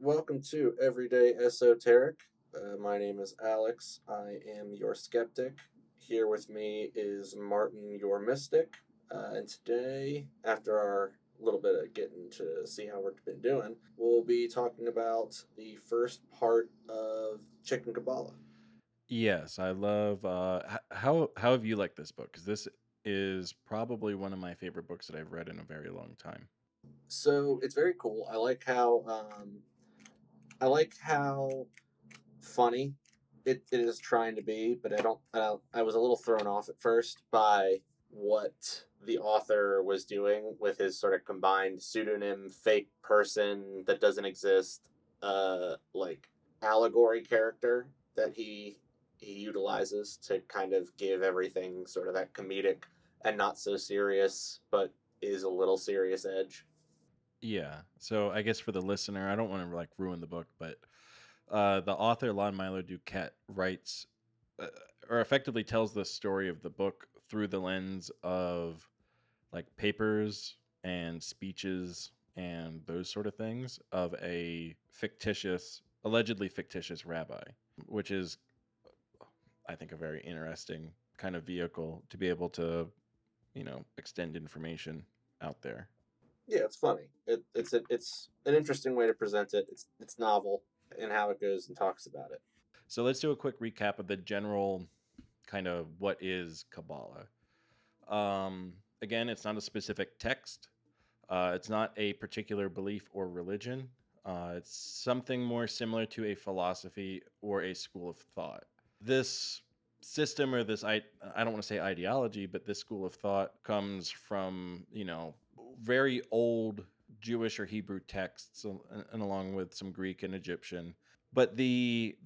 Welcome to Everyday Esoteric. My name is Alex. I am your skeptic. Here with me is Martin, your mystic. And today, after our little bit of getting to see how we've been doing, we'll be talking about the first part of Chicken Qabala. Yes, I love. How have you liked this book? Because this is probably one of my favorite books that I've read in a very long time. So it's very cool. I like how funny it is trying to be, but I was a little thrown off at first by what the author was doing with his sort of combined pseudonym, fake person that doesn't exist, like allegory character that he utilizes to kind of give everything sort of that comedic and not so serious, but is a little serious edge. Yeah. So I guess for the listener, I don't want to like ruin the book, but the author Milo Duquette writes uh, or effectively tells the story of the book through the lens of like papers and speeches and those sort of things of a allegedly fictitious rabbi, which is I think a very interesting kind of vehicle to be able to, extend information out there. Yeah, it's funny. It's an interesting way to present it. It's novel in how it goes and talks about it. So let's do a quick recap of the general kind of what is Kabbalah. Again, it's not a specific text. It's not a particular belief or religion. It's something more similar to a philosophy or a school of thought. This system or I don't want to say ideology, but this school of thought comes from, very old Jewish or Hebrew texts and along with some Greek and Egyptian. But the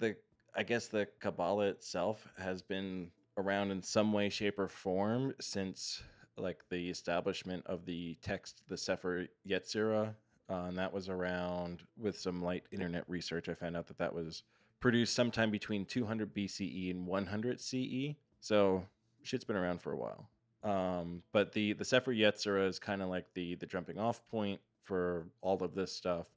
I guess the Kabbalah itself has been around in some way, shape, or form since like the establishment of the text, the Sefer Yetzirah, and that was around with some light internet research. I found out that that was produced sometime between 200 BCE and 100 CE. So shit's been around for a while. But the Sefer Yetzirah is kind of like the jumping off point for all of this stuff.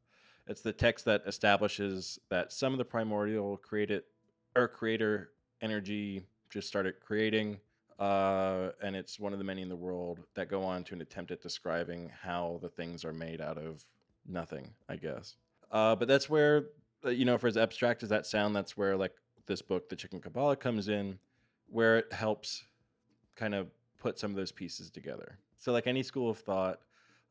It's the text that establishes that some of the primordial creator energy just started creating, and it's one of the many in the world that go on to an attempt at describing how the things are made out of nothing, I guess. But that's where, for as abstract as that sound, that's where like this book, The Chicken Kabbalah, comes in, where it helps kind of put some of those pieces together. So, like any school of thought,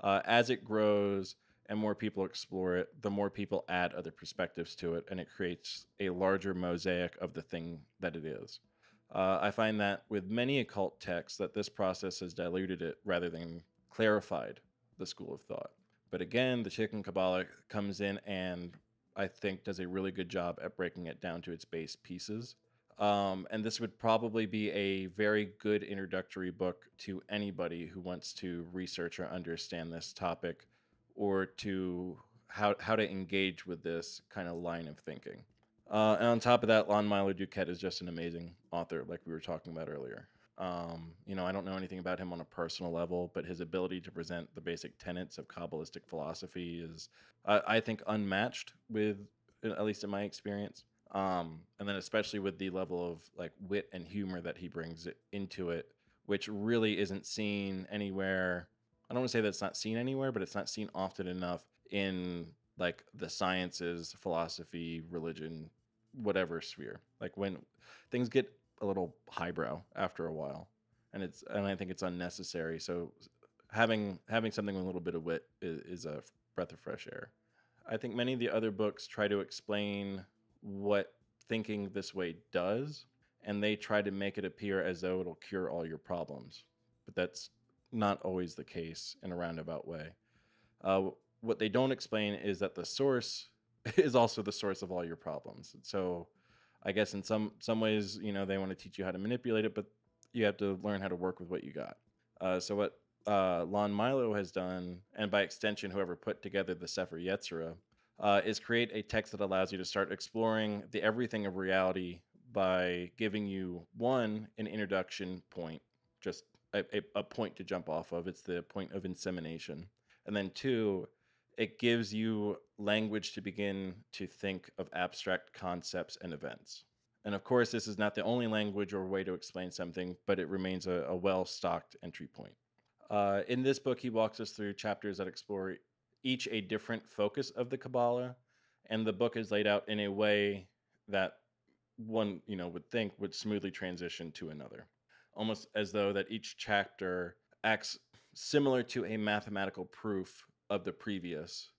as it grows and more people explore it, the more people add other perspectives to it, and it creates a larger mosaic of the thing that it is. I find that with many occult texts, that this process has diluted it rather than clarified the school of thought. But again, the Chicken Kabbalah comes in and I think does a really good job at breaking it down to its base pieces. And this would probably be a very good introductory book to anybody who wants to research or understand this topic or to how to engage with this kind of line of thinking. And on top of that, Milo Duquette is just an amazing author, like we were talking about earlier. I don't know anything about him on a personal level, but his ability to present the basic tenets of Kabbalistic philosophy is, I think, unmatched with, at least in my experience. And then especially with the level of like wit and humor that he brings into it, which really isn't seen anywhere. I don't want to say that's not seen anywhere, but it's not seen often enough in like the sciences, philosophy, religion, whatever sphere. Like when things get a little highbrow after a while, and I think it's unnecessary. So having something with a little bit of wit is a breath of fresh air. I think many of the other books try to explain what thinking this way does, and they try to make it appear as though it'll cure all your problems. But that's not always the case in a roundabout way. What they don't explain is that the source is also the source of all your problems. So I guess in some ways, they want to teach you how to manipulate it, but you have to learn how to work with what you got. So what Lon Milo has done, and by extension, whoever put together the Sefer Yetzirah, is create a text that allows you to start exploring the everything of reality by giving you an introduction point, just a point to jump off of. It's the point of insemination. And then two, it gives you language to begin to think of abstract concepts and events. And of course, this is not the only language or way to explain something, but it remains a well stocked entry point. In this book, he walks us through chapters that explore each a different focus of the Qabala, and the book is laid out in a way that one would think would smoothly transition to another, almost as though that each chapter acts similar to a mathematical proof of the previous,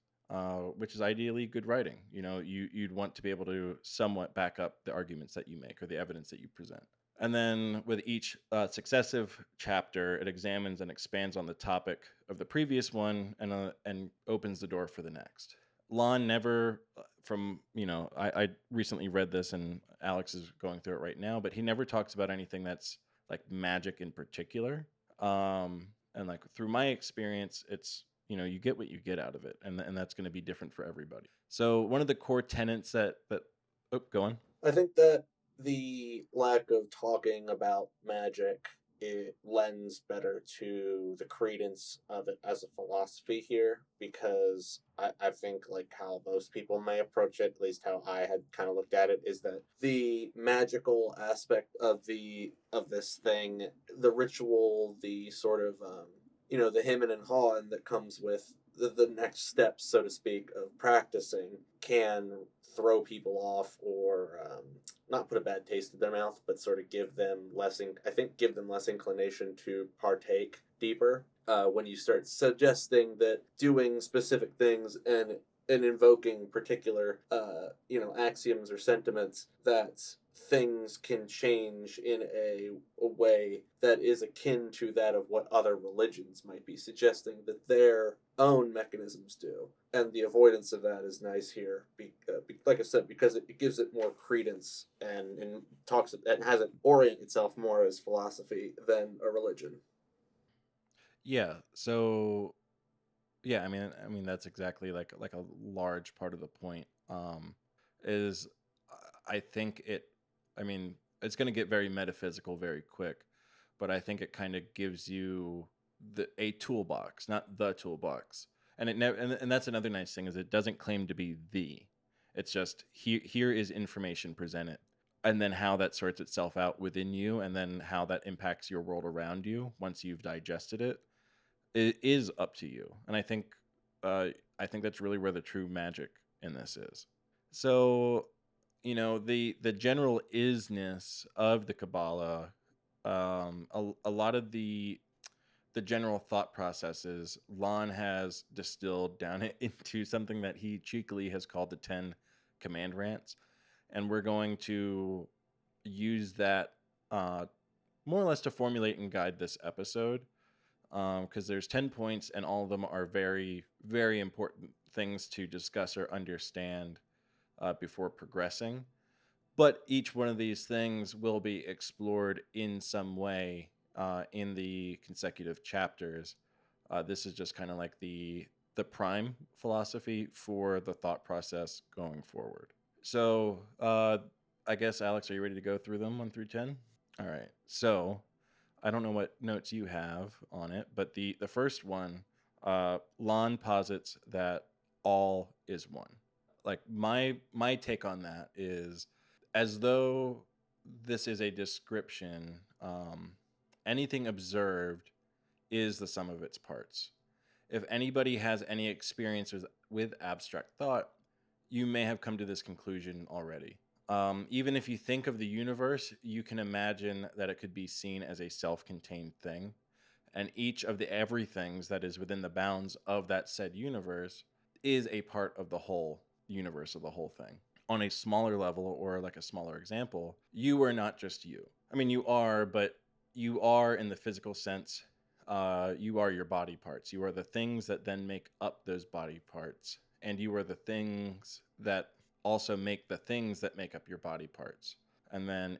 which is ideally good writing. You'd want to be able to somewhat back up the arguments that you make or the evidence that you present. And then with each successive chapter, it examines and expands on the topic of the previous one and opens the door for the next. Lon never, I recently read this and Alex is going through it right now, but he never talks about anything that's like magic in particular. And like through my experience, it's, you get what you get out of it, and that's going to be different for everybody. So one of the core tenets oh, go on. I think that the lack of talking about magic, it lends better to the credence of it as a philosophy here, because I think like how most people may approach it, at least how I had kind of looked at it, is that the magical aspect of this thing, the ritual, the sort of the hemming and hawing that comes with the next steps, so to speak, of practicing, can throw people off, or not put a bad taste in their mouth, but sort of give them give them less inclination to partake deeper. When you start suggesting that doing specific things and invoking particular axioms or sentiments, that things can change in a way that is akin to that of what other religions might be suggesting that their own mechanisms do. And the avoidance of that is nice here, like I said, because it gives it more credence and talks and has it orient itself more as philosophy than a religion. Yeah. So yeah, I mean that's exactly like a large part of the point. Is I think I mean, it's going to get very metaphysical very quick, but I think it kind of gives you a toolbox, not the toolbox. And it never, and that's another nice thing is it doesn't claim to be the. It's just here is information presented, and then how that sorts itself out within you, and then how that impacts your world around you once you've digested it. It is up to you, and uh, I think that's really where the true magic in this is. So, the general isness of the Kabbalah, a lot of the general thought processes, Lon has distilled down it into something that he cheekily has called the 10 command rants, and we're going to use that more or less to formulate and guide this episode, because there's 10 points and all of them are very, very important things to discuss or understand before progressing. But each one of these things will be explored in some way in the consecutive chapters. This is just kind of like the prime philosophy for the thought process going forward. So I guess, Alex, are you ready to go through them 1 through 10? All right. So I don't know what notes you have on it, but the first one, Lon posits that all is one. Like my take on that is, as though this is a description, anything observed is the sum of its parts. If anybody has any experience with abstract thought, you may have come to this conclusion already. Even if you think of the universe, you can imagine that it could be seen as a self-contained thing, and each of the everythings that is within the bounds of that said universe is a part of the whole universe of the whole thing. On a smaller level, or like a smaller example, you are not just you. I mean, you are, but you are in the physical sense. You are your body parts. You are the things that then make up those body parts, and you are the things that also make the things that make up your body parts. And then,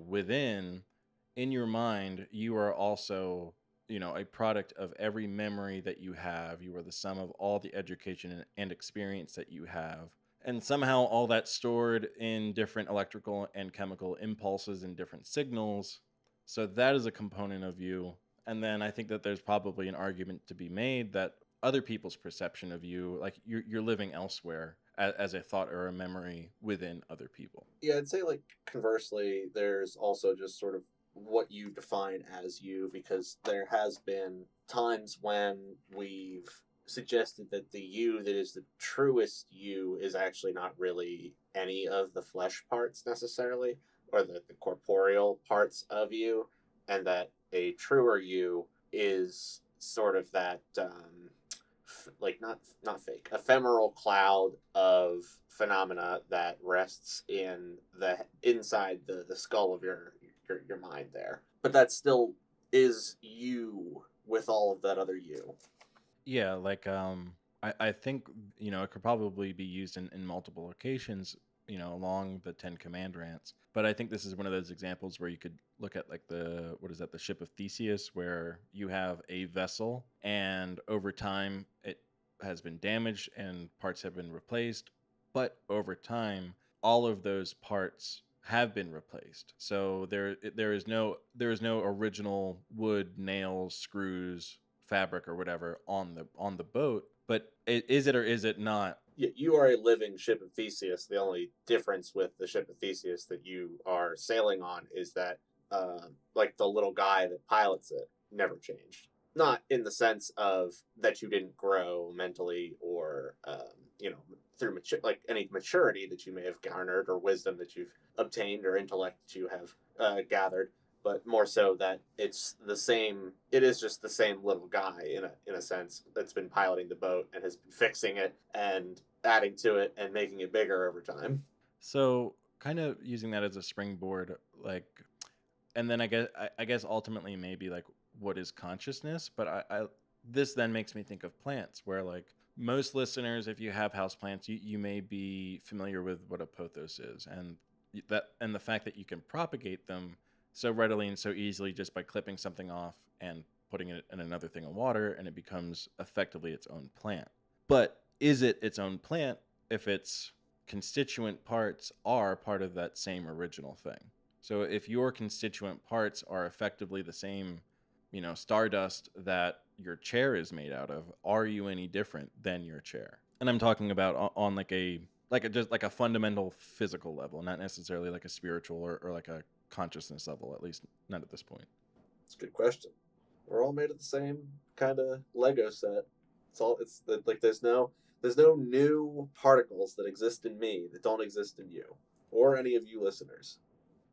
within, in your mind, you are also, a product of every memory that you have. You are the sum of all the education and experience that you have. And somehow all that's stored in different electrical and chemical impulses and different signals. So that is a component of you. And then I think that there's probably an argument to be made that other people's perception of you, like you're living elsewhere as a thought or a memory within other people. Yeah, I'd say like conversely, there's also just sort of what you define as you, because there has been times when we've suggested that the you that is the truest you is actually not really any of the flesh parts necessarily, or the corporeal parts of you, and that a truer you is sort of that like not fake, ephemeral cloud of phenomena that rests in the inside the skull of your mind there, but that still is you with all of that other you. Yeah, like I think, it could probably be used in multiple occasions, along the Ten Command rants. But I think this is one of those examples where you could look at like the what is that, the ship of Theseus, where you have a vessel and over time it has been damaged and parts have been replaced, but over time all of those parts have been replaced. So there is no original wood, nails, screws, fabric or whatever on the boat. But is it or is it not? You are a living ship of Theseus. The only difference with the ship of Theseus that you are sailing on is that, like the little guy that pilots it never changed. Not in the sense of that you didn't grow mentally or, through like any maturity that you may have garnered or wisdom that you've obtained or intellect that you have gathered, but more so that it's the same. It is just the same little guy in a sense that's been piloting the boat and has been fixing it and adding to it and making it bigger over time. So kind of using that as a springboard, like, and then I guess ultimately maybe like what is consciousness? But I this then makes me think of plants, where like most listeners, if you have houseplants, you may be familiar with what a pothos is, and the fact that you can propagate them so readily and so easily just by clipping something off and putting it in another thing of water, and it becomes effectively its own plant. But is it its own plant if its constituent parts are part of that same original thing? So if your constituent parts are effectively the same, stardust that your chair is made out of, are you any different than your chair? And I'm talking about on just like a fundamental physical level, not necessarily like a spiritual or like a consciousness level, at least not at this point. It's a good question. We're all made of the same kind of Lego set. It's like there's no new particles that exist in me that don't exist in you or any of you listeners.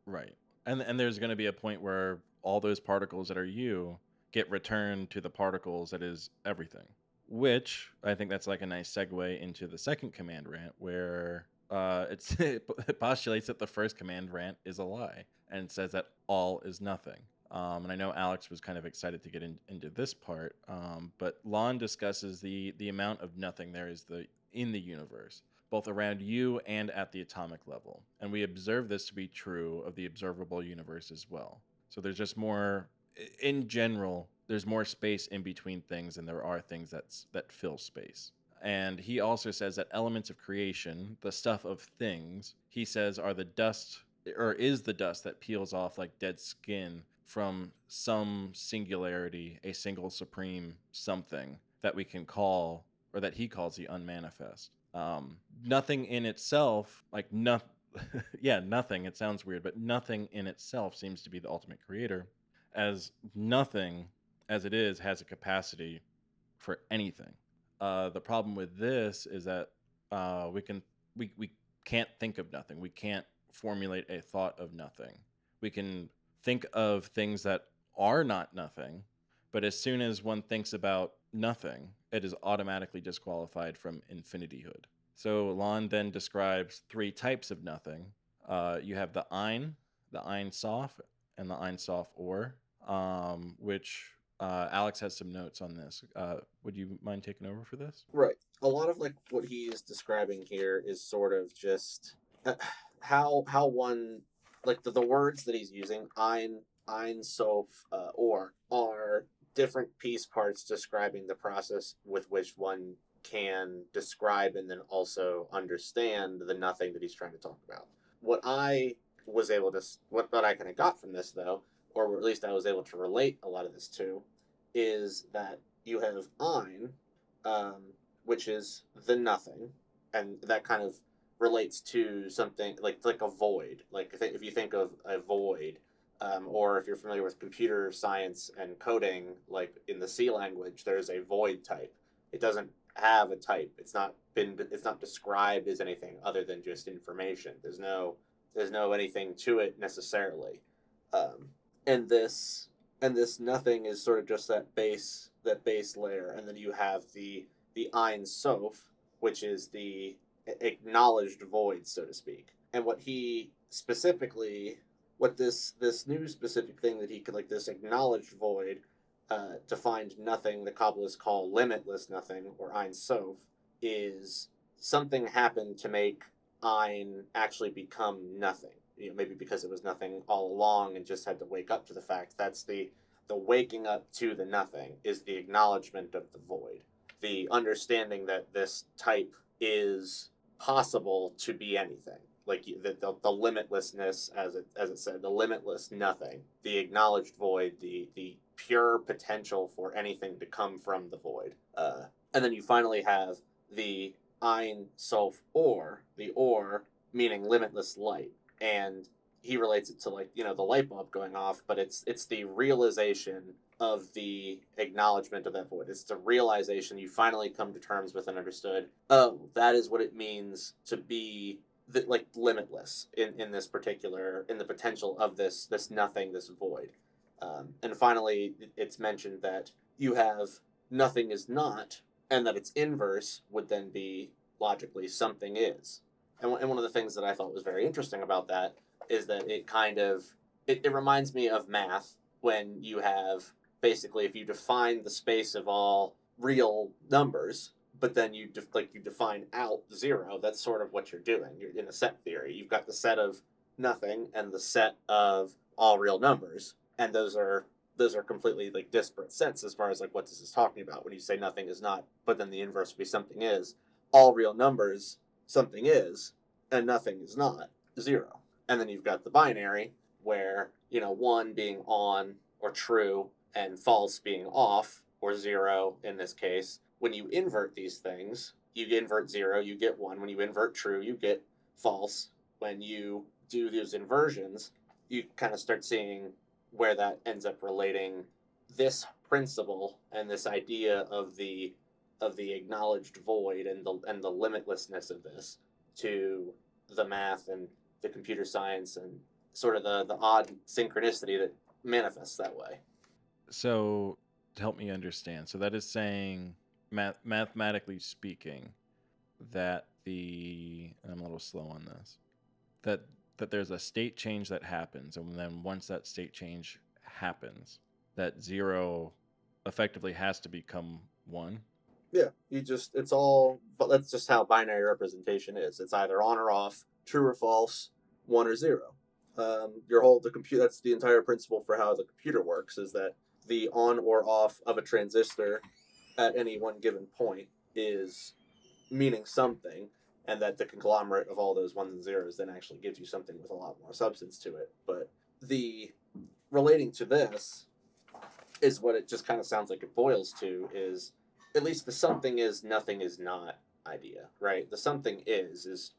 Right. And there's going to be a point where all those particles that are you get returned to the particles that is everything. Which I think that's like a nice segue into the second command rant, where it postulates that the first command rant is a lie, and it says that all is nothing. And I know Alex was kind of excited to get into this part, but Lon discusses the amount of nothing there is in the universe, both around you and at the atomic level. And we observe this to be true of the observable universe as well. So there's just more, in general, there's more space in between things than there are things that fill space. And he also says that elements of creation, the stuff of things, he says are the dust, or is the dust that peels off like dead skin from some singularity, a single supreme something that we can call, or that he calls the unmanifest. Nothing in itself, like nothing, yeah, nothing. It sounds weird, but nothing in itself seems to be the ultimate creator, as nothing as it is has a capacity for anything. The problem with this is that we can't think of nothing. We can't formulate a thought of nothing. We can think of things that are not nothing, but as soon as one thinks about nothing, it is automatically disqualified from infinityhood. So Lon then describes three types of nothing. You have the Ein Sof, and the Ein Sof Or, which Alex has some notes on this. Would you mind taking over for this? Right. A lot of like what he's describing here is sort of just how one, like the words that he's using, ein sof, or, are different piece parts describing the process with which one can describe and then also understand the nothing that he's trying to talk about. What I was able to, what I kind of got from this though, or at least I was able to relate a lot of this to, is that you have ein, um, which is the nothing, and that kind of relates to something like a void. Like if you think of a void, or if you're familiar with computer science and coding, like in the C language, there's a void type. It doesn't have a type. It's not described as anything other than just information. There's no anything to it necessarily. Um, and this nothing is sort of just that base layer, and then you have the Ein Sof, which is the acknowledged void, so to speak. And what he specifically, what this new specific thing that he could, like, this acknowledged void, to find nothing, the Kabbalists call limitless nothing or Ein Sof, is something happened to make Ein actually become nothing. You know, maybe because it was nothing all along and just had to wake up to the fact. That's the waking up to the nothing is the acknowledgement of the void, the understanding that this type is possible to be anything, like the limitlessness, as it said, the limitless nothing, the acknowledged void, the pure potential for anything to come from the void. And then you finally have the Ein Sof, or the or meaning limitless light, and he relates it to, like, you know, the light bulb going off, but it's the realization of the acknowledgement of that void. It's the realization you finally come to terms with and understood. Oh, that is what it means to be like limitless in this particular, in the potential of this nothing, this void. And finally, it's mentioned that you have nothing is not, and that its inverse would then be logically something is. And one of the things that I thought was very interesting about that is that it kind of it reminds me of math, when you have, basically, if you define the space of all real numbers, but then you you define out zero. That's sort of what you're doing. You're in a set theory. You've got the set of nothing and the set of all real numbers, and those are completely, like, disparate sets as far as, like, what this is talking about. When you say nothing is not, but then the inverse would be something is, all real numbers, something is, and nothing is not, zero. And then you've got the binary, where, you know, one being on or true and false being off or zero in this case. When you invert these things, you invert zero, you get one. When you invert true, you get false. When you do those inversions, you kind of start seeing where that ends up relating this principle and this idea of the acknowledged void and the limitlessness of this to the math and the computer science, and sort of the odd synchronicity that manifests that way. So to help me understand, so that is saying, mathematically speaking, that I'm a little slow on this, that there's a state change that happens, and then once that state change happens, that zero effectively has to become one. Yeah, it's all, but that's just how binary representation is. It's either on or off, true or false, one or zero. The computer, that's the entire principle for how the computer works, is that the on or off of a transistor at any one given point is meaning something, and that the conglomerate of all those ones and zeros then actually gives you something with a lot more substance to it. But the relating to this is what it just kind of sounds like it boils to, is at least the something is nothing is not idea, right? The something is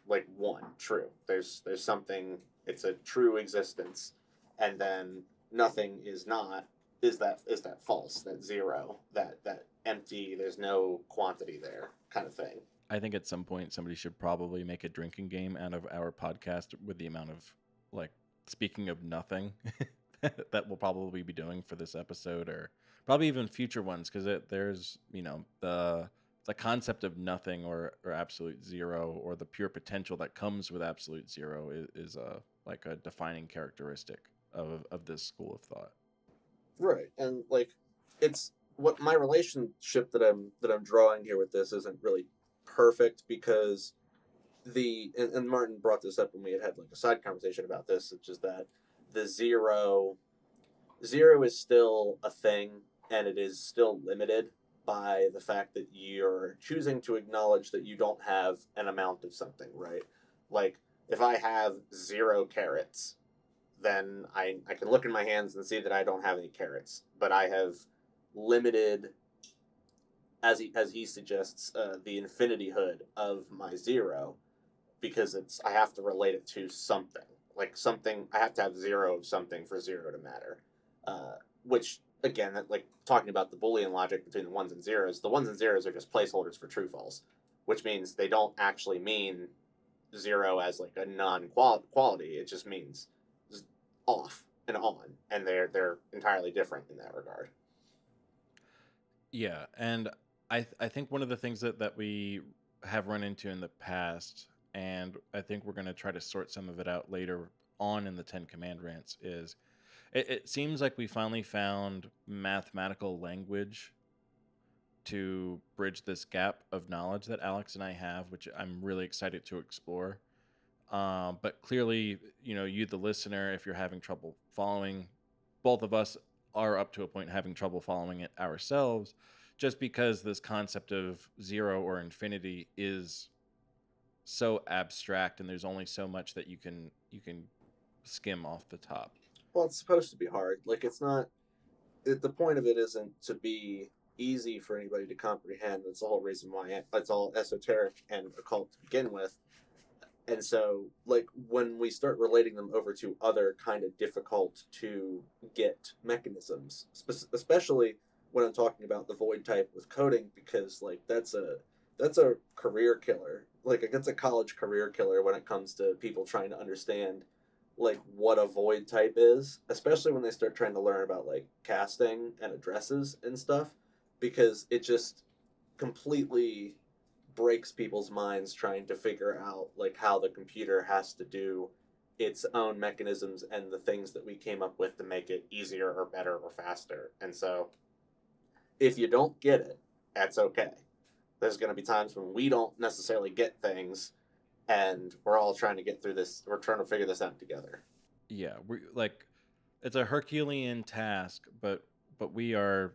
like one, true. There's something, it's a true existence, and then nothing is not, is that false, that zero, that empty, there's no quantity there kind of thing. I think at some point somebody should probably make a drinking game out of our podcast with the amount of, like, speaking of nothing that we'll probably be doing for this episode, or probably even future ones, because there's, you know, the concept of nothing, or absolute zero, or the pure potential that comes with absolute zero is a, like, a defining characteristic of this school of thought. Right. And, like, it's what my relationship that I'm drawing here with this isn't really perfect, because and Martin brought this up when we had like a side conversation about this, which is that the zero is still a thing, and it is still limited by the fact that you're choosing to acknowledge that you don't have an amount of something, right? Like, if I have 0 carrots, then I can look in my hands and see that I don't have any carrots, but I have limited as he suggests, the infinity hood of my zero, because I have to relate it to something, like something. I have to have zero of something for zero to matter, which again, like talking about the Boolean logic between the ones and zeros, the ones and zeros are just placeholders for true false, which means they don't actually mean zero as like a non-quality. It just means off and on, and they're entirely different in that regard. Yeah, and I think one of the things that we have run into in the past, and I think we're going to try to sort some of it out later on in the Ten Command rants, is it seems like we finally found mathematical language to bridge this gap of knowledge that Alex and I have, which I'm really excited to explore. But clearly, you, the listener, if you're having trouble following, both of us are up to a point having trouble following it ourselves, just because this concept of zero or infinity is so abstract, and there's only so much that you can skim off the top. Well, it's supposed to be hard. Like it's not. The point of it isn't to be easy for anybody to comprehend. That's the whole reason why it's all esoteric and occult to begin with. And so, like when we start relating them over to other kind of difficult to get mechanisms, especially when I'm talking about the void type with coding, because like that's a career killer. Like that's a college career killer when it comes to people trying to understand like what a void type is, especially when they start trying to learn about like casting and addresses and stuff, because it just completely breaks people's minds trying to figure out like how the computer has to do its own mechanisms and the things that we came up with to make it easier or better or faster. And so if you don't get it, that's okay. There's going to be times when we don't necessarily get things, and we're all trying to get through this. We're trying to figure this out together. Yeah, we like it's a Herculean task, but we are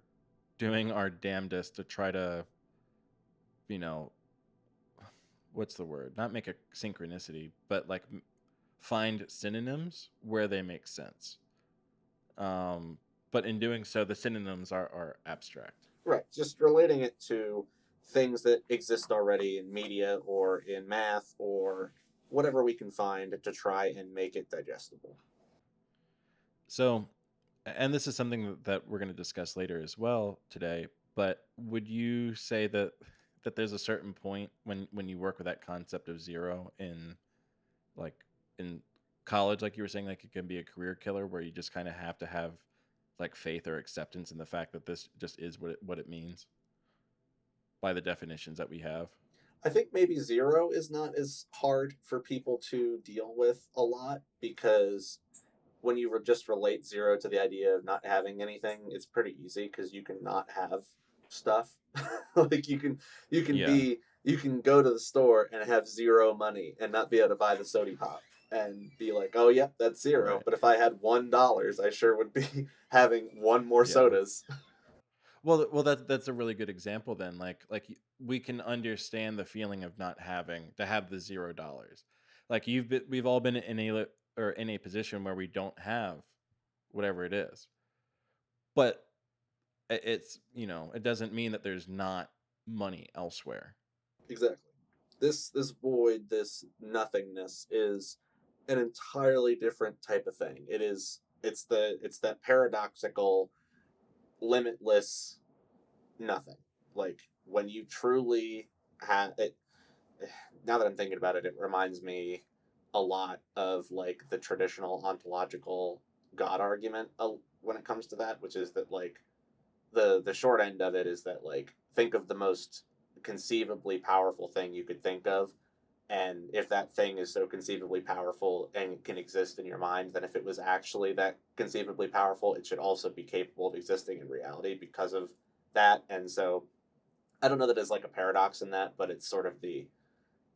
doing our damnedest to try to, you know, what's the word? Not make a synchronicity, but like find synonyms where they make sense. Um, but in doing so, the synonyms are abstract. Right. Just relating it to things that exist already in media or in math or whatever we can find to try and make it digestible. So, and this is something that we're going to discuss later as well today. But would you say that there's a certain point when you work with that concept of zero in like in college, like you were saying, like it can be a career killer where you just kind of have to have like faith or acceptance in the fact that this just is what it means by the definitions that we have. I think maybe zero is not as hard for people to deal with a lot because when you just relate zero to the idea of not having anything, it's pretty easy because you can not have stuff. Like Yeah, you can go to the store and have zero money and not be able to buy the soda pop and be like, oh yep, that's zero. right. But if I had $1, I sure would be having one more Yeah. sodas. Well, that's a really good example then. We can understand the feeling of not having to have the $0. Like we've all been in a position where we don't have whatever it is, but it's it doesn't mean that there's not money elsewhere. Exactly. This void, this nothingness is an entirely different type of thing. It's that paradoxical, limitless nothing. Like when you truly have it. Now that I'm thinking about it, it reminds me a lot of like the traditional ontological God argument when it comes to that, which is that like the short end of it is that like think of the most conceivably powerful thing you could think of, and if that thing is so conceivably powerful and can exist in your mind, then if it was actually that conceivably powerful, it should also be capable of existing in reality because of that. And so I don't know that there's like a paradox in that, but it's sort of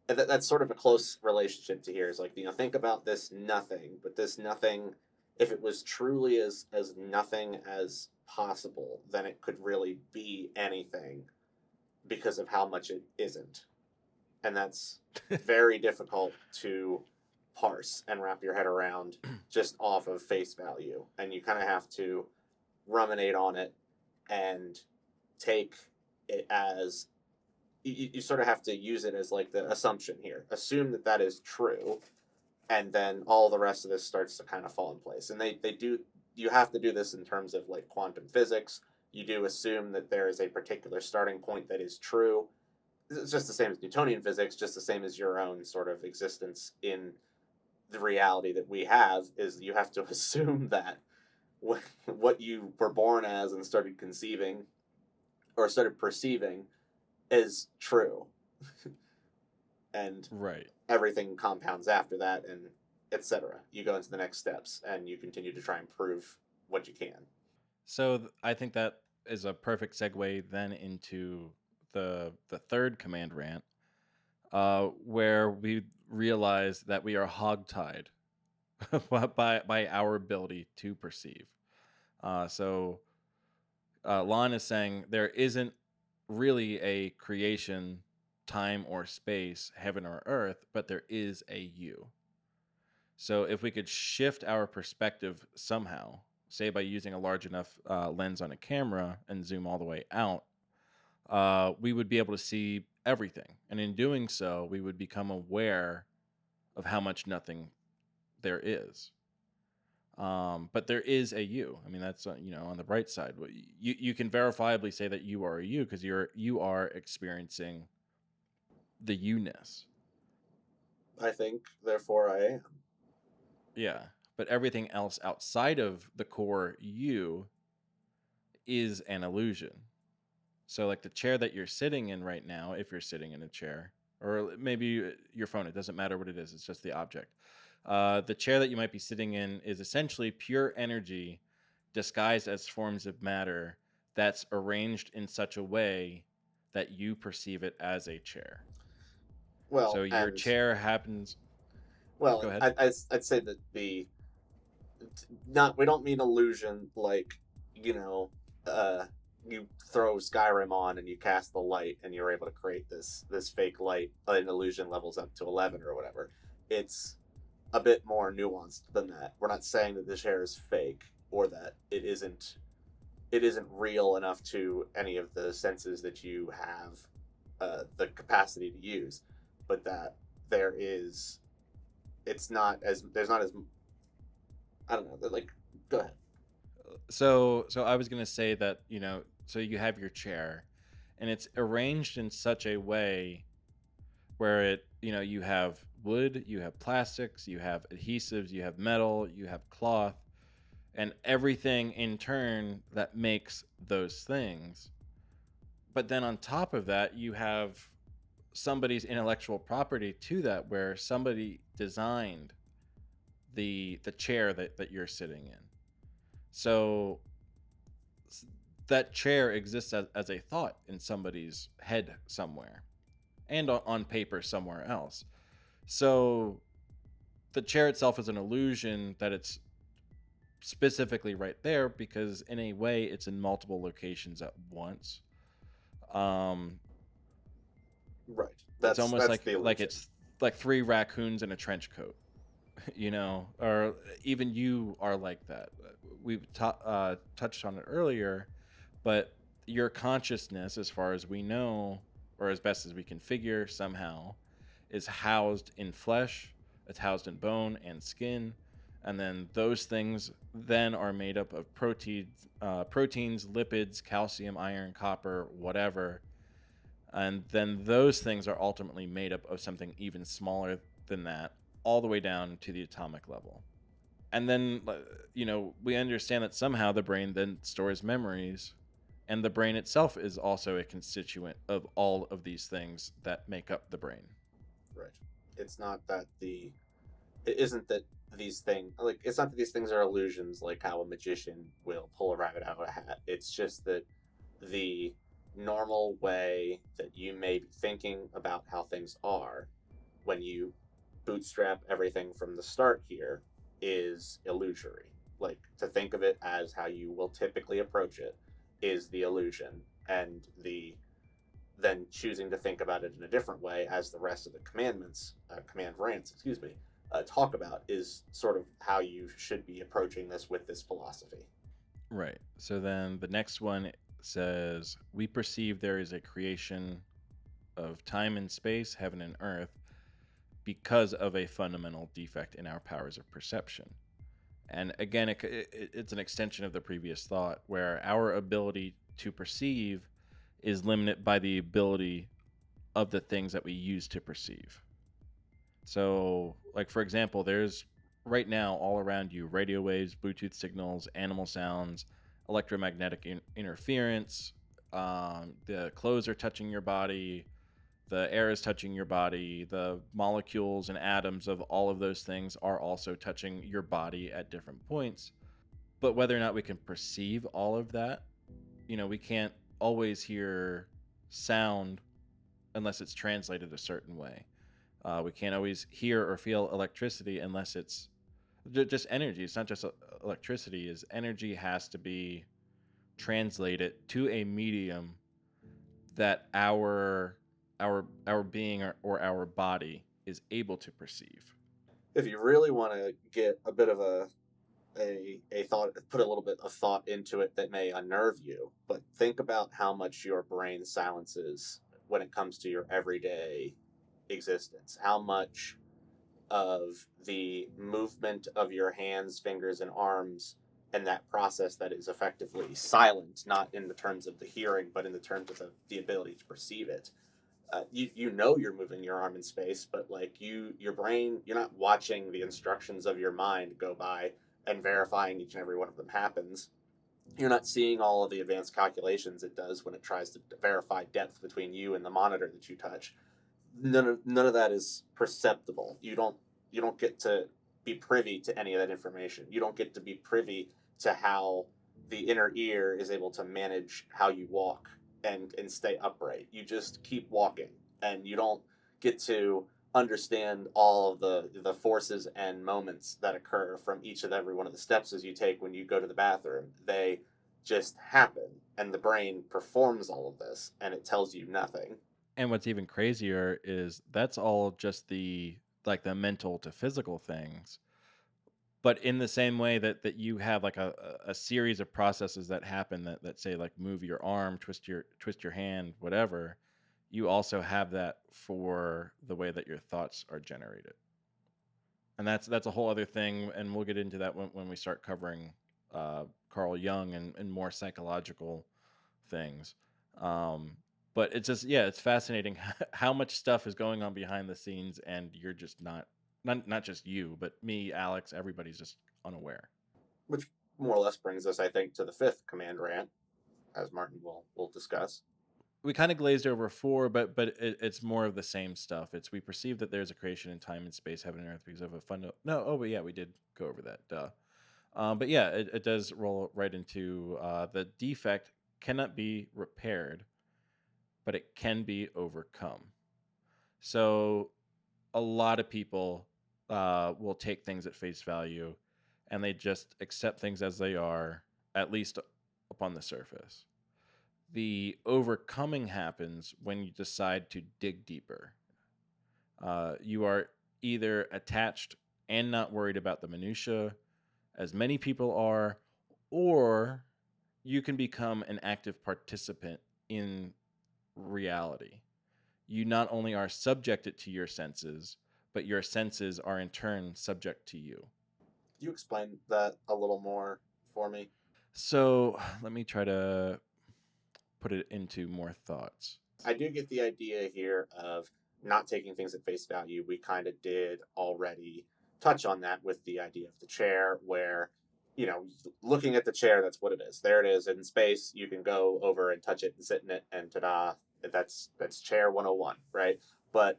that's sort of a close relationship to here. Is like think about this nothing, but this nothing, if it was truly as nothing as possible, then it could really be anything because of how much it isn't, and that's very difficult to parse and wrap your head around just off of face value, and you kind of have to ruminate on it and take it as you sort of have to use it as like the assumption here. Assume that that is true, and then all the rest of this starts to kind of fall in place. And they do, you have to do this in terms of like quantum physics. You do assume that there is a particular starting point that is true. It's just the same as Newtonian physics, just the same as your own sort of existence in the reality that we have. Is you have to assume that what you were born as and started conceiving or started perceiving is true, and Right. everything compounds after that, and etc. You go into the next steps and you continue to try and prove what you can. So I think that is a perfect segue then into the third command rant, where we realize that we are hogtied by our ability to perceive. So Lon is saying there isn't really a creation, time or space, heaven or earth, but there is a you. So if we could shift our perspective somehow, say by using a large enough lens on a camera and zoom all the way out, we would be able to see everything. And in doing so, we would become aware of how much nothing there is. But there is a you. I mean, that's on the bright side. You can verifiably say that you are a you because you are experiencing the you-ness. I think, therefore, I am. Yeah. But everything else outside of the core you is an illusion. So, like the chair that you're sitting in right now, if you're sitting in a chair, or maybe your phone, it doesn't matter what it is, it's just the object. The chair that you might be sitting in is essentially pure energy disguised as forms of matter that's arranged in such a way that you perceive it as a chair. So, Well, your and chair happens. well, Go ahead. I'd say that the not we don't mean illusion like, you know, uh, you throw Skyrim on and you cast the light and you're able to create this fake light, an illusion levels up to 11 or whatever. It's a bit more nuanced than that. We're not saying that the chair is fake or that it isn't real enough to any of the senses that you have the capacity to use, but that there is, it's not as, there's not as, I don't know, like, go ahead. So I was going to say that, so you have your chair and it's arranged in such a way where you have wood, you have plastics, you have adhesives, you have metal, you have cloth, and everything in turn that makes those things. But then on top of that, you have somebody's intellectual property to that, where somebody designed the chair that you're sitting in. So that chair exists as a thought in somebody's head somewhere and on paper somewhere else. So the chair itself is an illusion that it's specifically right there because in a way it's in multiple locations at once. Um, Right. it's That's almost that's like the illusion. it's like three raccoons in a trench coat, or even you are like that. We've touched on it earlier, but your consciousness, as far as we know, or as best as we can figure somehow, is housed in flesh, it's housed in bone and skin, and then those things then are made up of proteins, lipids, calcium, iron, copper, whatever, and then those things are ultimately made up of something even smaller than that, all the way down to the atomic level. And then, we understand that somehow the brain then stores memories, and the brain itself is also a constituent of all of these things that make up the brain. Right. It's not that the, it isn't that these things, like, it's not that these things are illusions like how a magician will pull a rabbit out of a hat. It's just that the normal way that you may be thinking about how things are when you bootstrap everything from the start here is illusory. Like, to think of it as how you will typically approach it is the illusion, and the then choosing to think about it in a different way, as the rest of the commandments, command rants, excuse me, talk about, is sort of how you should be approaching this with this philosophy. Right. So then the next one says, "We perceive there is a creation of time and space, heaven and earth, because of a fundamental defect in our powers of perception." And again, it's an extension of the previous thought, where our ability to perceive is limited by the ability of the things that we use to perceive. So, like, for example, there's right now all around you radio waves, Bluetooth signals, animal sounds, electromagnetic interference. The clothes are touching your body, the air is touching your body, the molecules and atoms of all of those things are also touching your body at different points. But whether or not we can perceive all of that, we can't always hear sound unless it's translated a certain way. We can't always hear or feel electricity unless it's just energy. It's not just electricity. Is energy has to be translated to a medium that our being or our body is able to perceive. If you really want to get a bit of a thought, put a little bit of thought into it that may unnerve you, but think about how much your brain silences when it comes to your everyday existence. How much of the movement of your hands, fingers, and arms, and that process that is effectively silent, not in the terms of the hearing, but in the terms of the ability to perceive it. You know you're moving your arm in space, but like your brain, you're not watching the instructions of your mind go by and verifying each and every one of them happens. You're not seeing all of the advanced calculations it does when it tries to verify depth between you and the monitor that you touch. None of that is perceptible. You don't get to be privy to any of that information. You don't get to be privy to how the inner ear is able to manage how you walk and stay upright. You just keep walking, and you don't get to understand all of the forces and moments that occur from each and every one of the steps as you take when you go to the bathroom. They just happen, and the brain performs all of this, and it tells you nothing. And what's even crazier is that's all just the mental to physical things. But in the same way that you have like a series of processes that happen that say like move your arm, twist your hand, whatever, you also have that for the way that your thoughts are generated. And that's a whole other thing, and we'll get into that when we start covering Carl Jung and more psychological things. Um, but it's just, yeah, it's fascinating how much stuff is going on behind the scenes, and you're just not just you, but me, Alex, everybody's just unaware. Which more or less brings us, I think, to the fifth command rant, as Martin will discuss. We kind of glazed over four, but it's more of the same stuff. It's we perceive that there's a creation in time and space, heaven and earth, because of a fun. No, oh, but yeah, we did go over that. Duh. But yeah, it does roll right into the defect cannot be repaired, but it can be overcome. So a lot of people will take things at face value, and they just accept things as they are, at least upon the surface. The overcoming happens when you decide to dig deeper. You are either attached and not worried about the minutia, as many people are, or you can become an active participant in reality. You not only are subjected to your senses, but your senses are in turn subject to you. You explain that a little more for me? So let me try to put it into more thoughts. I do get the idea here of not taking things at face value. We kind of did already touch on that with the idea of the chair, where, looking at the chair, that's what it is. There it is in space. You can go over and touch it and sit in it, and ta-da, that's chair 101, right? But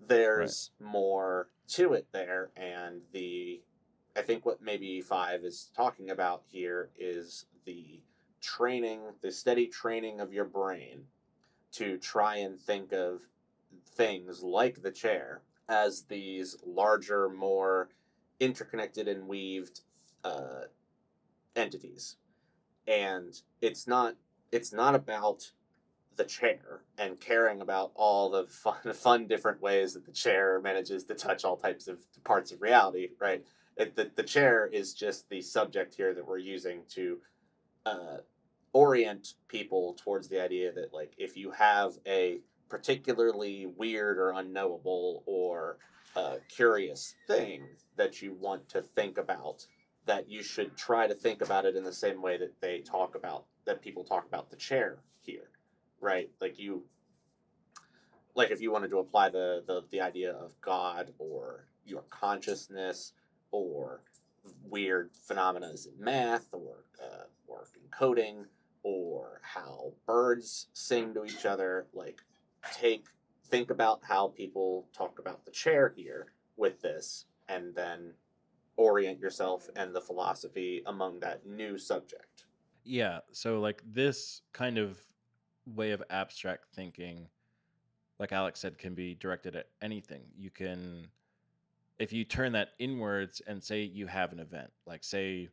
Right. there's more to it there, and I think what maybe five is talking about here is the steady training of your brain to try and think of things like the chair as these larger, more interconnected and weaved uh, entities. And it's not about the chair and caring about all the fun different ways that the chair manages to touch all types of parts of reality, right? The chair is just the subject here that we're using to uh, orient people towards the idea that, like, if you have a particularly weird or unknowable or curious thing that you want to think about, that you should try to think about it in the same way that people talk about the chair here, right? Like if you wanted to apply the idea of God or your consciousness or weird phenomena in math or in coding or how birds sing to each other, like take think about how people talk about the chair here with this, and then orient yourself and the philosophy among that new subject. Yeah, so like this kind of way of abstract thinking, like Alex said, can be directed at anything. You can, if you turn that inwards and say you have an event, like say,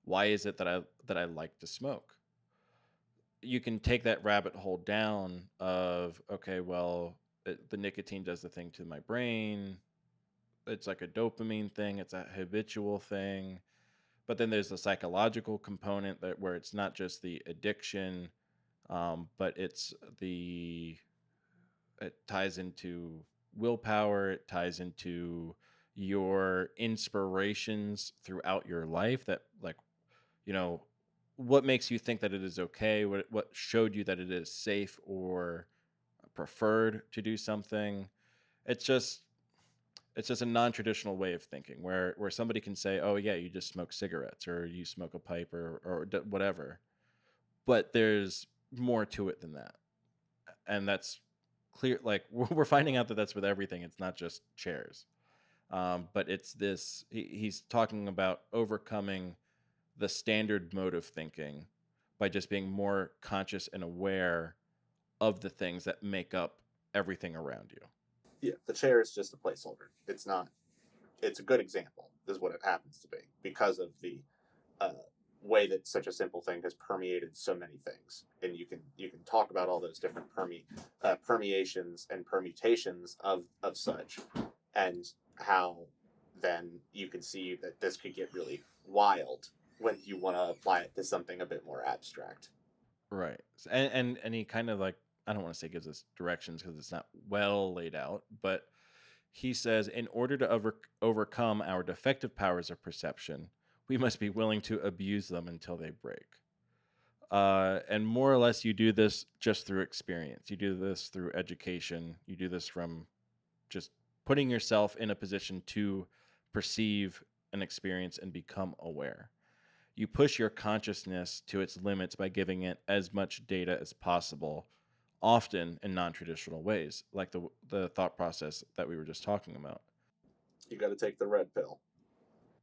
why is it that I like to smoke? You can take that rabbit hole down of, okay, well, the nicotine does the thing to my brain. It's like a dopamine thing. It's a habitual thing. But then there's the psychological component that where it's not just the addiction, but it ties into willpower. It ties into your inspirations throughout your life. That, like, you know, what makes you think that it is okay? What showed you that it is safe or preferred to do something? It's just it's just a non-traditional way of thinking where somebody can say, oh yeah, you just smoke cigarettes or you smoke a pipe or whatever, but there's more to it than that. And that's clear, like we're finding out that that's with everything. It's not just chairs, but it's this he's talking about overcoming the standard mode of thinking by just being more conscious and aware of the things that make up everything around you. Yeah, the chair is just a placeholder. It's not. It's a good example, is what it happens to be, because of the uh, way that such a simple thing has permeated so many things, and you can talk about all those different permeations and permutations of such, and how then you can see that this could get really wild when you want to apply it to something a bit more abstract. Right. And he kind of like, I don't want to say gives us directions because it's not well laid out, but he says in order to overcome our defective powers of perception, we must be willing to abuse them until they break. And more or less, you do this just through experience. You do this through education. You do this from just putting yourself in a position to perceive an experience and become aware. You push your consciousness to its limits by giving it as much data as possible, often in non-traditional ways, like the thought process that we were just talking about. You got to take the red pill.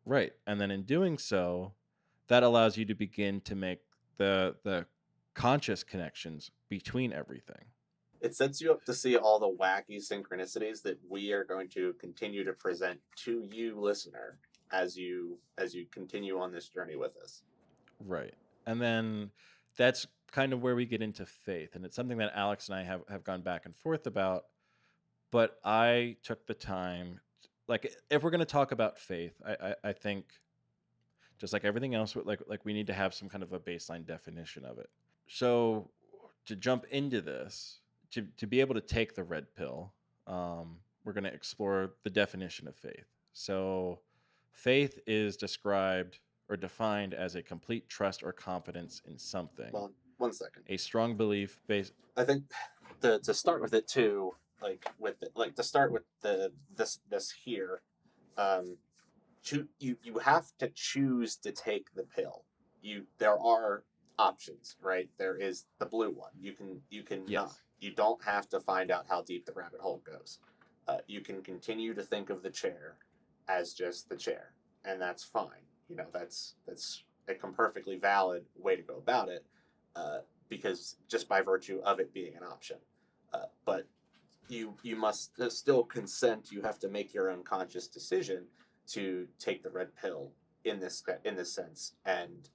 Right. And then in doing so, that allows you to begin to make the conscious connections between everything. It sets you up to see all the wacky synchronicities that we are going to continue to present to you, listener, as you continue on this journey with us. Right. And then that's kind of where we get into faith. And it's something that Alex and I have gone back and forth about. But I took the time, like, if we're going to talk about faith, I think just like everything else, like we need to have some kind of a baseline definition of it. So to jump into this, to be able to take the red pill, we're going to explore the definition of faith. So faith is described or defined as a complete trust or confidence in something, Well, one second. a strong belief based. I think to start with it too, like to start with this here, um, you have to choose to take the pill. There are options, right? There is the blue one. You can not. Yes. You don't have to find out how deep the rabbit hole goes. You can continue to think of the chair as just the chair, and that's fine. That's a perfectly valid way to go about it, because just by virtue of it being an option. But you must still consent. You have to make your own conscious decision to take the red pill in this sense, and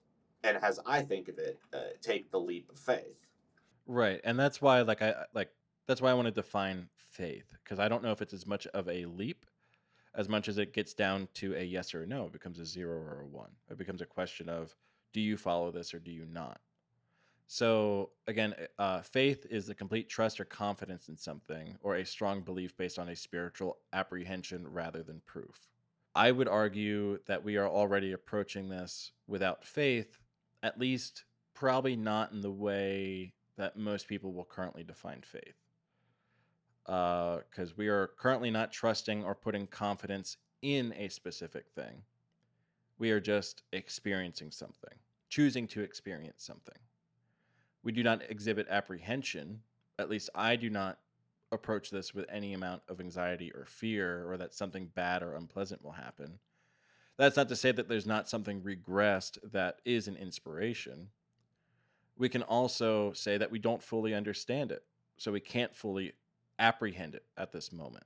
as I think of it, take the leap of faith. Right. And that's why that's why I want to define faith, because I don't know if it's as much of a leap as much as it gets down to a yes or a no. It becomes a zero or a one. It becomes a question of, do you follow this or do you not? So again, faith is the complete trust or confidence in something, or a strong belief based on a spiritual apprehension rather than proof. I would argue that we are already approaching this without faith, at least probably not in the way that most people will currently define faith. Because we are currently not trusting or putting confidence in a specific thing. We are just experiencing something, choosing to experience something. We do not exhibit apprehension. At least I do not approach this with any amount of anxiety or fear, or that something bad or unpleasant will happen. That's not to say that there's not something regressed that is an inspiration. We can also say that we don't fully understand it, so we can't fully apprehend it at this moment.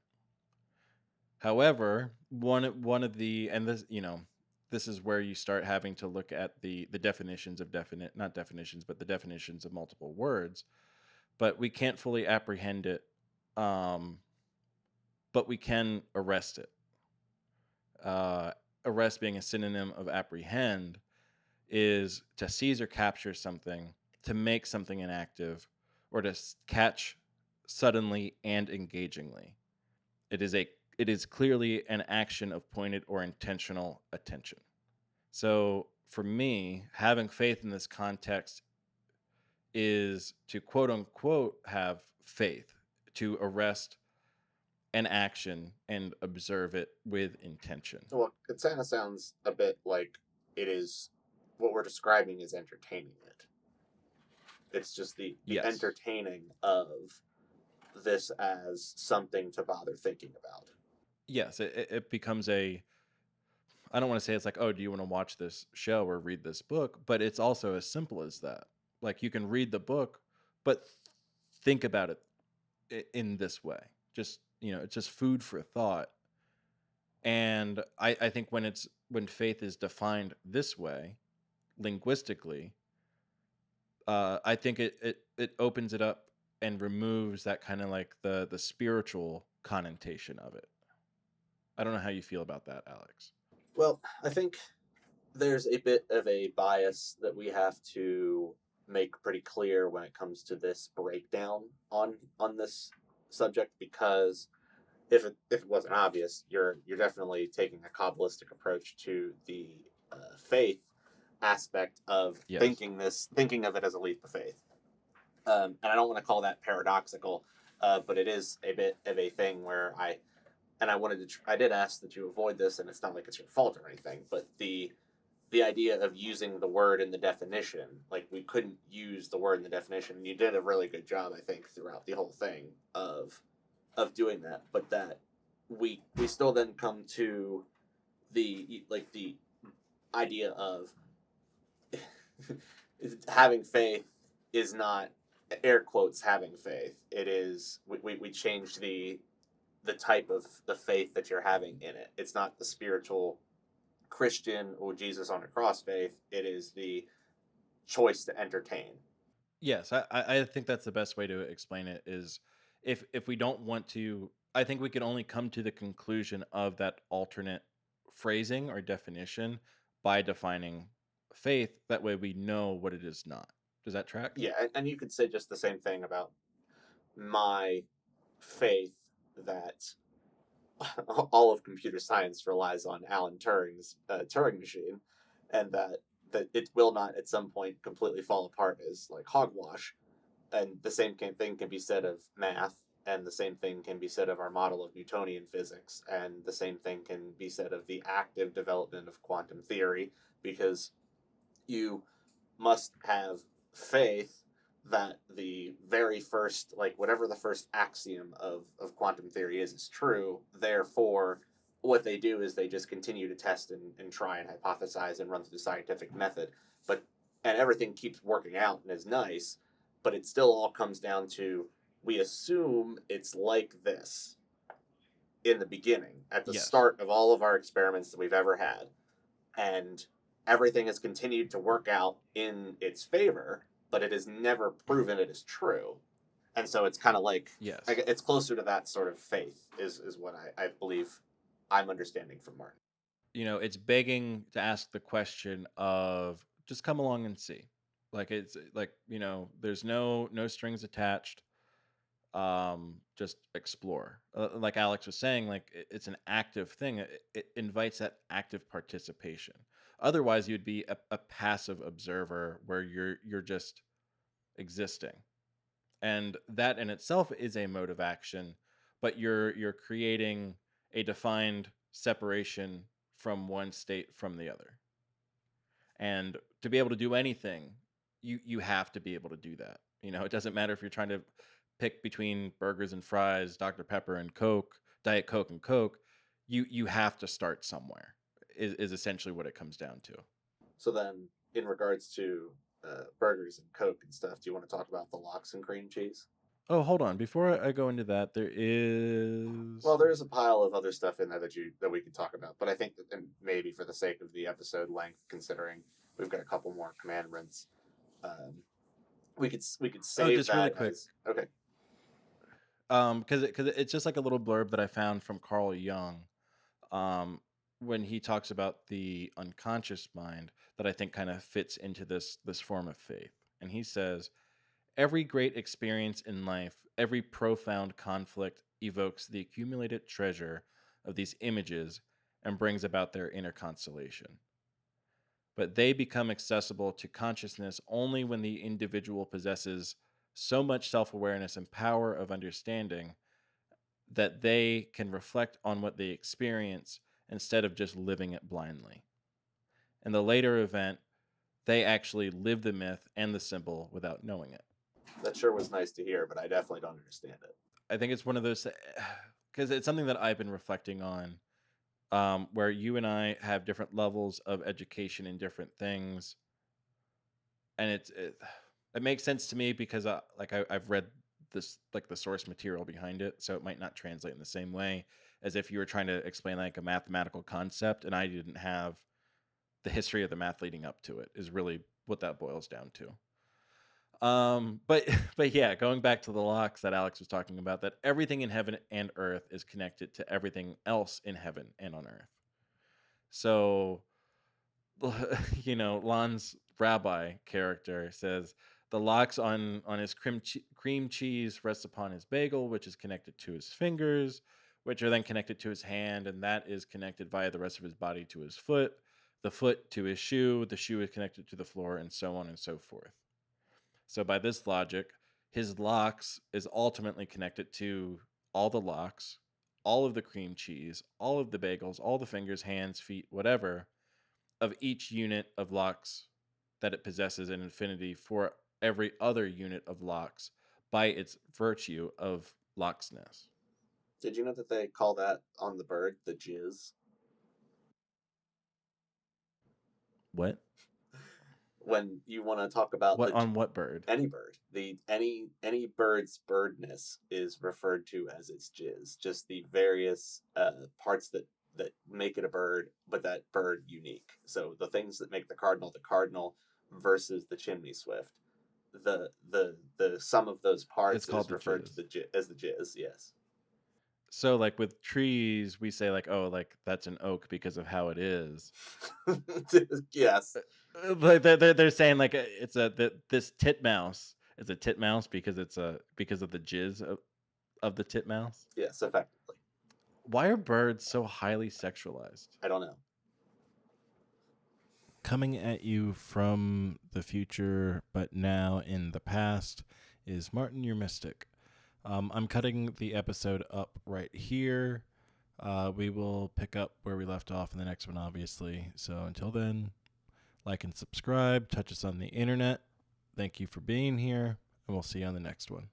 However, one of the and this this is where you start having to look at the definitions of definite not definitions but the definitions of multiple words. But we can't fully apprehend it, um, but we can arrest it. Uh, Arrest being a synonym of apprehend is to seize or capture something, to make something inactive, or to catch suddenly and engagingly. It is a it is clearly an action of pointed or intentional attention. So for me, having faith in this context is to quote unquote have faith, to arrest an action and observe it with intention. Well, it kind of sounds a bit like it is what we're describing is entertaining it. It's just the Yes. entertaining of this as something to bother thinking about. Yes, it becomes a, I don't want to say it's like, oh, do you want to watch this show or read this book? But it's also as simple as that. Like you can read the book, but think about it in this way. Just, it's just food for thought. And I think when faith is defined this way, linguistically, I think it opens it up and removes that kind of like the spiritual connotation of it. I don't know how you feel about that, Alex. Well, I think there's a bit of a bias that we have to make pretty clear when it comes to this breakdown on this subject, because if it wasn't obvious, you're definitely taking a kabbalistic approach to the faith aspect of Yes. thinking of it as a leap of faith. And I don't want to call that paradoxical, but it is a bit of a thing where I wanted to I did ask that you avoid this, and it's not like it's your fault or anything, but the idea of using the word in the definition, like we couldn't use the word in the definition. You did a really good job, I think, throughout the whole thing of doing that, but that we still then come to the idea of having faith is not air quotes having faith. It is we changed the type of the faith that you're having in it. It's not the spiritual Christian or Jesus on a cross faith. It is the choice to entertain. Yes, I think that's the best way to explain it is if we don't want to, I think we can only come to the conclusion of that alternate phrasing or definition by defining faith. That way we know what it is not. Does that track? Yeah, and you could say just the same thing about my faith that all of computer science relies on Alan Turing's Turing machine, and that it will not at some point completely fall apart as like hogwash. And the same thing can be said of math, and the same thing can be said of our model of Newtonian physics, and the same thing can be said of the active development of quantum theory, because you must have faith that the very first, like whatever the first axiom of quantum theory is true. Therefore, what they do is they just continue to test and try and hypothesize and run through the scientific method. But and everything keeps working out and is nice, but it still all comes down to we assume it's like this in the beginning, at the Yes. start of all of our experiments that we've ever had, and everything has continued to work out in its favor, but it has never proven it is true. And so it's kind of like Yes. it's closer to that sort of faith is what I believe I'm understanding from Martin. It's begging to ask the question of just come along and see. Like it's like, there's no strings attached. Just explore. Like Alex was saying, like it's an active thing. It invites that active participation. Otherwise, you'd be a passive observer where you're just existing, and that in itself is a mode of action. But you're creating a defined separation from one state from the other. And to be able to do anything, you have to be able to do that. It doesn't matter if you're trying to pick between burgers and fries, Dr. Pepper and Coke, Diet Coke and Coke. You have to start somewhere. Is essentially what it comes down to. So then, in regards to burgers and Coke and stuff, do you want to talk about the lox and cream cheese? Oh, hold on. Before I go into that, there is. Well, there's a pile of other stuff in there that we can talk about, but I think that, and maybe for the sake of the episode length, considering we've got a couple more commandments, we could save just that really quick. as okay. Because it's just like a little blurb that I found from Carl Jung, when he talks about the unconscious mind that I think kind of fits into this form of faith. And he says, every great experience in life, every profound conflict evokes the accumulated treasure of these images and brings about their inner consolation. But they become accessible to consciousness only when the individual possesses so much self-awareness and power of understanding that they can reflect on what they experience instead of just living it blindly. In the later event, they actually live the myth and the symbol without knowing it. That sure was nice to hear, but I definitely don't understand it. I think it's one of those, because it's something that I've been reflecting on, where you and I have different levels of education in different things, and it makes sense to me because I've read this, like the source material behind it, so it might not translate in the same way as if you were trying to explain like a mathematical concept and I didn't have the history of the math leading up to it, is really what that boils down to. But yeah, going back to the locks that Alex was talking about, that everything in heaven and earth is connected to everything else in heaven and on earth. So, Lon's rabbi character says the locks on his cream cheese rests upon his bagel, which is connected to his fingers, which are then connected to his hand, and that is connected via the rest of his body to his foot, the foot to his shoe, the shoe is connected to the floor, and so on and so forth. So by this logic, his locks is ultimately connected to all the locks, all of the cream cheese, all of the bagels, all the fingers, hands, feet, whatever, of each unit of locks that it possesses in infinity for every other unit of locks by its virtue of locksness. Did you know that they call that on the bird the jizz? What? When you want to talk about what bird? Any bird, any bird's birdness is referred to as its jizz. Just the various parts that make it a bird, but that bird unique. So the things that make the cardinal versus the chimney swift, the sum of those parts is referred to as the jizz. Yes. So like with trees, we say like, oh, like that's an oak because of how it is. Yes. Like they're saying like this titmouse is a titmouse because it's because of the jizz of the titmouse. Yes, effectively. Why are birds so highly sexualized? I don't know. Coming at you from the future, but now in the past, is Martin Your Mystic. I'm cutting the episode up right here. We will pick up where we left off in the next one, obviously. So until then, like and subscribe. Touch us on the internet. Thank you for being here, and we'll see you on the next one.